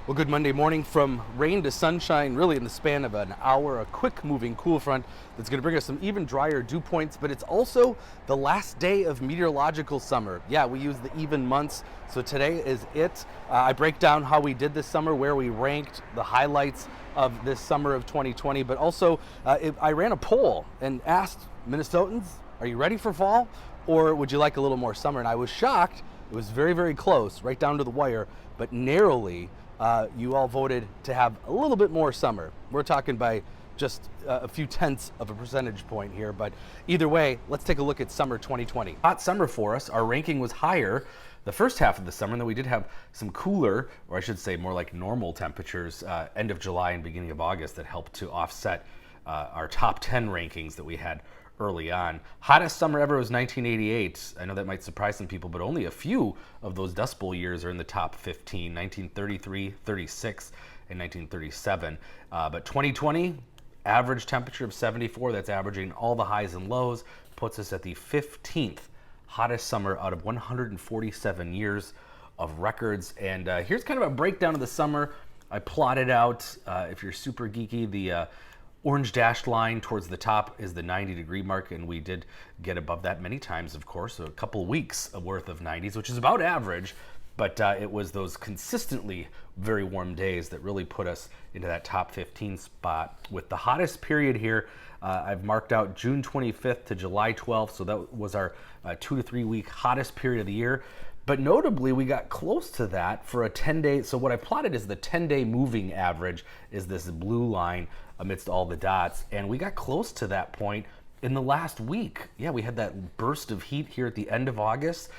Well, good Monday morning. From rain to sunshine, really in the span of an hour, a quick moving cool front that's going to bring us some even drier dew points, but it's also the last day of meteorological summer. Yeah, we use the even months, so today is it. I break down how we did this summer, where we ranked, the highlights of this summer of 2020, but also I ran a poll and asked Minnesotans, are you ready for fall, or would you like a little more summer? And I was shocked. It was very, very close, right down to the wire, but narrowly you all voted to have a little bit more summer. We're talking by just a few tenths of a percentage point here, but either way, let's take a look at summer 2020. Hot summer for us. Our ranking was higher the first half of the summer, and then we did have some cooler, or I should say more like normal temperatures, end of July and beginning of August that helped to offset our top 10 rankings that we had early on. Hottest summer ever was 1988. I know that might surprise some people, but only a few of those Dust Bowl years are in the top 15, 1933, 36, and 1937. But 2020, average temperature of 74, that's averaging all the highs and lows, puts us at the 15th hottest summer out of 147 years of records. And here's kind of a breakdown of the summer. I plotted out, if you're super geeky, the orange dashed line towards the top is the 90-degree mark, and we did get above that many times, of course, so a couple weeks worth of 90s, which is about average, but it was those consistently very warm days that really put us into that top 15 spot. With the hottest period here, I've marked out June 25th to July 12th, so that was our 2 to 3 week hottest period of the year. But notably, we got close to that for a 10-day. So what I plotted is the 10-day moving average is this blue line amidst all the dots. And we got close to that point in the last week. Yeah, we had that burst of heat here at the end of August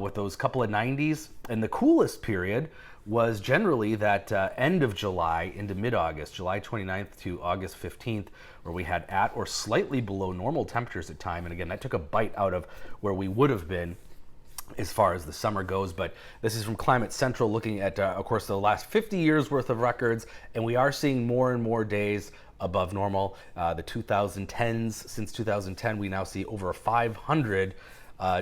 with those couple of 90s. And the coolest period was generally that end of July into mid-August, July 29th to August 15th, where we had at or slightly below normal temperatures at time. And again, that took a bite out of where we would have been as far as the summer goes. But this is from Climate Central, looking at, of course, the last 50 years worth of records, and we are seeing more and more days above normal. The 2010s, since 2010, we now see over 500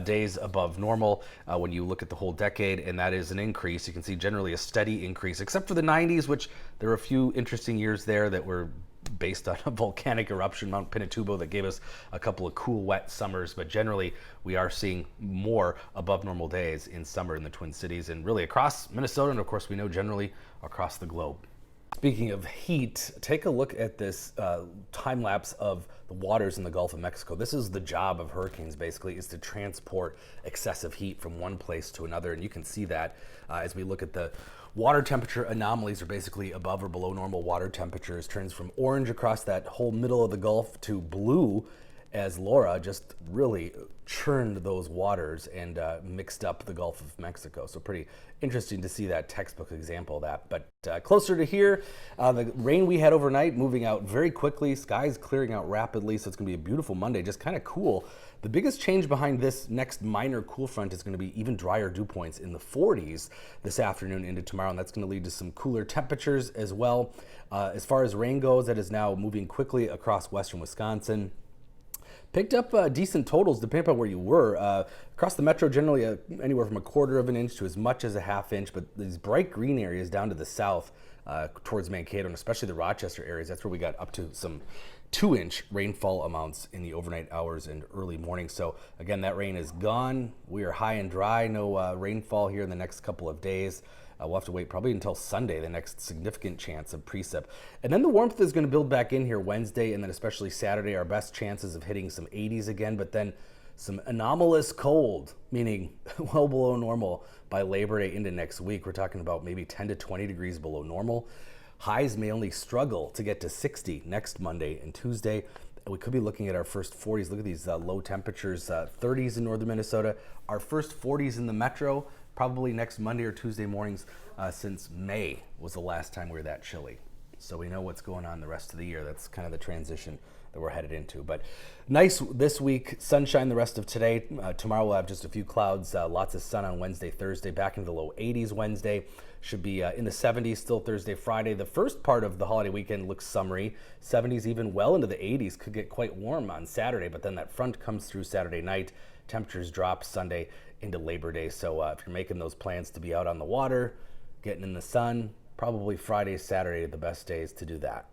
days above normal when you look at the whole decade, and that is an increase. You can see generally a steady increase, except for the 90s, which there were a few interesting years there that were based on a volcanic eruption, Mount Pinatubo, that gave us a couple of cool, wet summers. But generally, we are seeing more above normal days in summer in the Twin Cities and really across Minnesota, and of course, we know generally across the globe. Speaking of heat, take a look at this time lapse of the waters in the Gulf of Mexico. This is the job of hurricanes, basically, is to transport excessive heat from one place to another. And you can see that as we look at the water temperature anomalies, are basically above or below normal water temperatures. Turns from orange across that whole middle of the Gulf to blue as Laura just really churned those waters and mixed up the Gulf of Mexico. So pretty interesting to see that textbook example of that. But closer to here, the rain we had overnight moving out very quickly, skies clearing out rapidly, so it's going to be a beautiful Monday, just kind of cool. The biggest change behind this next minor cool front is going to be even drier dew points in the 40s this afternoon into tomorrow, and that's going to lead to some cooler temperatures as well. As far as rain goes, that is now moving quickly across western Wisconsin. Picked up decent totals depending on where you were. Across the metro, generally anywhere from 1/4 of an inch to as much as a 1/2 inch, but these bright green areas down to the south towards Mankato, and especially the Rochester areas, that's where we got up to some 2-inch rainfall amounts in the overnight hours and early morning. So again, that rain is gone. We are high and dry, no rainfall here in the next couple of days. We'll have to wait probably until Sunday, the next significant chance of precip. And then the warmth is going to build back in here Wednesday, and then especially Saturday, our best chances of hitting some 80s again, but then some anomalous cold, meaning well below normal by Labor Day into next week. We're talking about maybe 10 to 20 degrees below normal. Highs may only struggle to get to 60 next Monday and Tuesday. We could be looking at our first 40s. Look at these low temperatures, 30s in northern Minnesota. Our first 40s in the metro, probably next Monday or Tuesday mornings since May was the last time we were that chilly. So we know what's going on the rest of the year. That's kind of the transition that we're headed into. But nice this week, sunshine the rest of today. Tomorrow we'll have just a few clouds, lots of sun on Wednesday, Thursday, back into the low 80s Wednesday. Should be in the 70s still Thursday, Friday. The first part of the holiday weekend looks summery. 70s even well into the 80s. Could get quite warm on Saturday, but then that front comes through Saturday night. Temperatures drop Sunday into Labor Day. So if you're making those plans to be out on the water, getting in the sun, probably Friday, Saturday are the best days to do that.